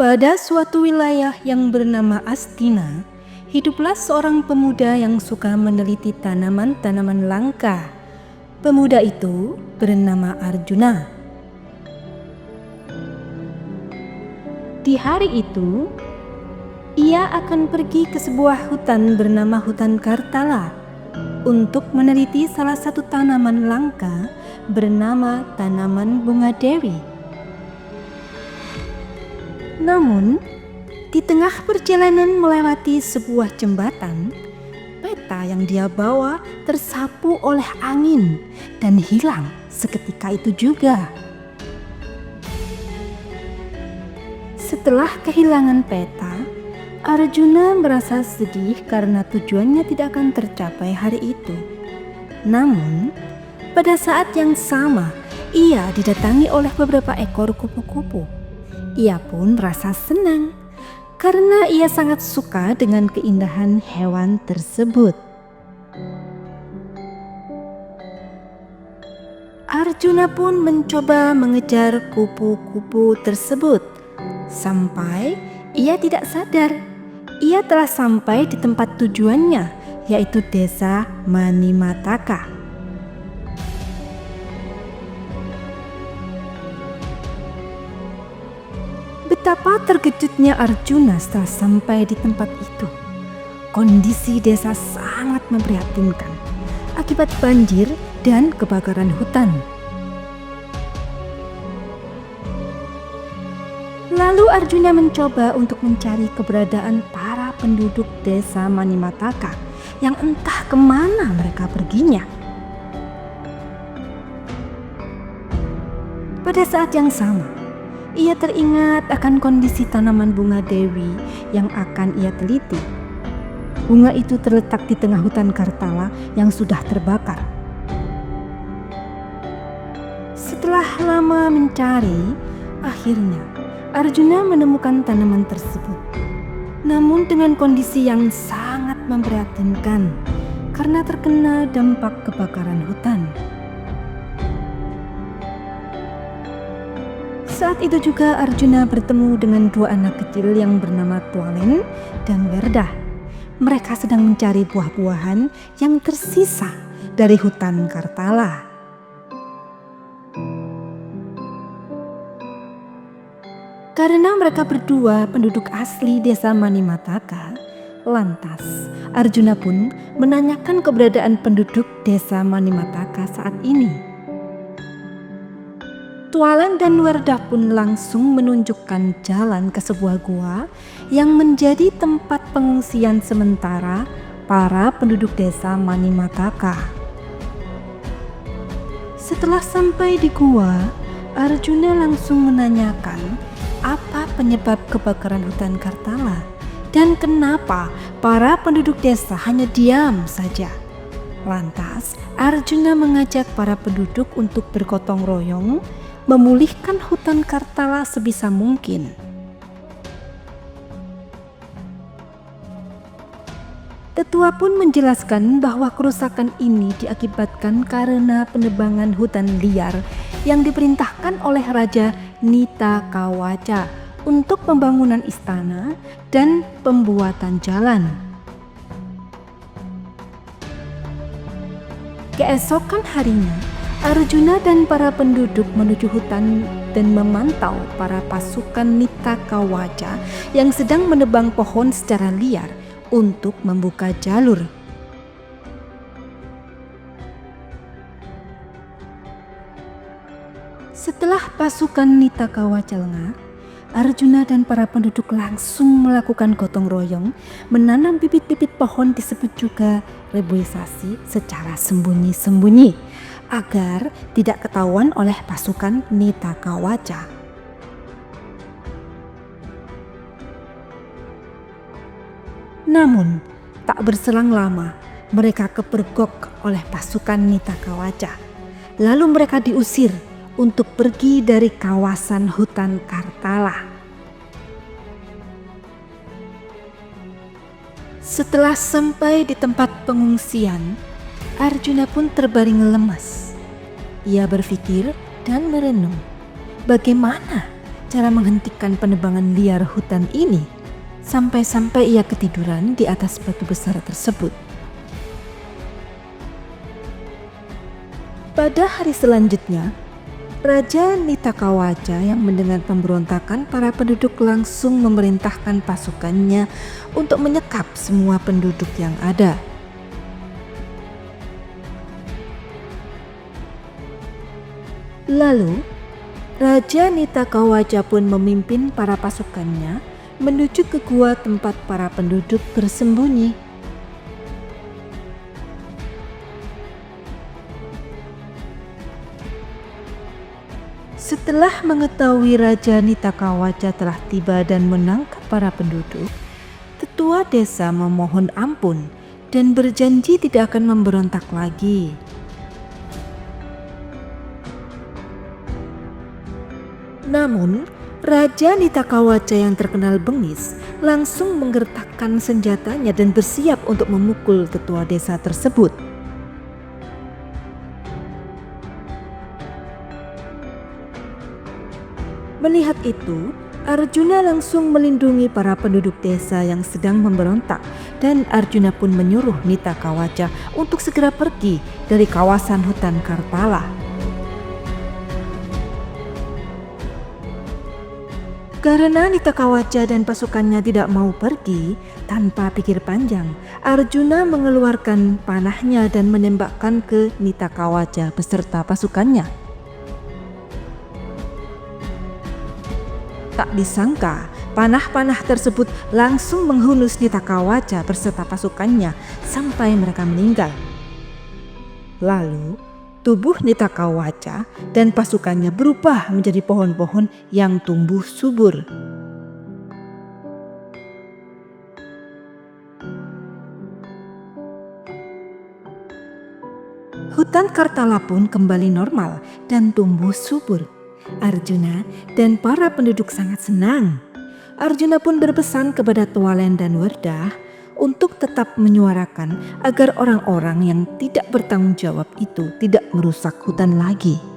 Pada suatu wilayah yang bernama Astina, hiduplah seorang pemuda yang suka meneliti tanaman-tanaman langka. Pemuda itu bernama Arjuna. Di hari itu, ia akan pergi ke sebuah hutan bernama Hutan Kartala untuk meneliti salah satu tanaman langka bernama tanaman bunga dewi. Namun, di tengah perjalanan melewati sebuah jembatan, peta yang dia bawa tersapu oleh angin dan hilang seketika itu juga. Setelah kehilangan peta, Arjuna merasa sedih karena tujuannya tidak akan tercapai hari itu. Namun, pada saat yang sama, ia didatangi oleh beberapa ekor kupu-kupu. Ia pun merasa senang karena ia sangat suka dengan keindahan hewan tersebut. Arjuna pun mencoba mengejar kupu-kupu tersebut sampai ia tidak sadar ia telah sampai di tempat tujuannya, yaitu desa Manimataka. Betapa terkejutnya Arjuna setelah sampai di tempat itu. Kondisi desa sangat memprihatinkan akibat banjir dan kebakaran hutan. Lalu Arjuna mencoba untuk mencari keberadaan para penduduk desa Manimataka yang entah kemana mereka perginya. Pada saat yang sama, ia teringat akan kondisi tanaman bunga dewi yang akan ia teliti. Bunga itu terletak di tengah hutan Kartala yang sudah terbakar. Setelah lama mencari, akhirnya Arjuna menemukan tanaman tersebut. Namun dengan kondisi yang sangat memprihatinkan karena terkena dampak kebakaran hutan. Saat itu juga Arjuna bertemu dengan dua anak kecil yang bernama Tualen dan Werdah. Mereka sedang mencari buah-buahan yang tersisa dari hutan Kartala. Karena mereka berdua penduduk asli desa Manimataka, lantas Arjuna pun menanyakan keberadaan penduduk desa Manimataka saat ini. Tualen dan Werdah pun langsung menunjukkan jalan ke sebuah gua yang menjadi tempat pengungsian sementara para penduduk desa Manimataka. Setelah sampai di gua, Arjuna langsung menanyakan apa penyebab kebakaran hutan Kartala dan kenapa para penduduk desa hanya diam saja. Lantas Arjuna mengajak para penduduk untuk bergotong royong memulihkan hutan Kartala sebisa mungkin. Tetua pun menjelaskan bahwa kerusakan ini diakibatkan karena penebangan hutan liar yang diperintahkan oleh Raja Nitakawaca untuk pembangunan istana dan pembuatan jalan. Keesokan harinya, Arjuna dan para penduduk menuju hutan dan memantau para pasukan Nitakawaca yang sedang menebang pohon secara liar untuk membuka jalur. Setelah pasukan Nitakawaca lengah, Arjuna dan para penduduk langsung melakukan gotong royong menanam bibit-bibit pohon disebut juga reboisasi secara sembunyi-sembunyi agar tidak ketahuan oleh pasukan Nitakawaca. Namun, tak berselang lama mereka kepergok oleh pasukan Nitakawaca. Lalu mereka diusir untuk pergi dari kawasan hutan Kartala. Setelah sampai di tempat pengungsian, Arjuna pun terbaring lemas. Ia berpikir dan merenung, bagaimana cara menghentikan penebangan liar hutan ini, sampai-sampai ia ketiduran di atas batu besar tersebut. Pada hari selanjutnya, Raja Nitakawaja yang mendengar pemberontakan para penduduk langsung memerintahkan pasukannya untuk menyekap semua penduduk yang ada. Lalu, Raja Nitakawaja pun memimpin para pasukannya menuju ke gua tempat para penduduk bersembunyi. Setelah mengetahui Raja Nitakawaja telah tiba dan menangkap para penduduk, tetua desa memohon ampun dan berjanji tidak akan memberontak lagi. Namun, Raja Nitakawaja yang terkenal bengis langsung menggertakkan senjatanya dan bersiap untuk memukul tetua desa tersebut. Melihat itu, Arjuna langsung melindungi para penduduk desa yang sedang memberontak, dan Arjuna pun menyuruh Nitakawaja untuk segera pergi dari kawasan hutan Kartala. Karena Nitakawaja dan pasukannya tidak mau pergi, tanpa pikir panjang, Arjuna mengeluarkan panahnya dan menembakkan ke Nitakawaja beserta pasukannya. Tak disangka, panah-panah tersebut langsung menghunus Nitakawaja beserta pasukannya sampai mereka meninggal. Lalu, tubuh Nitakawaja dan pasukannya berubah menjadi pohon-pohon yang tumbuh subur. Hutan Kartala pun kembali normal dan tumbuh subur. Arjuna dan para penduduk sangat senang. Arjuna pun berpesan kepada Tualen dan Werdah untuk tetap menyuarakan agar orang-orang yang tidak bertanggung jawab itu tidak merusak hutan lagi.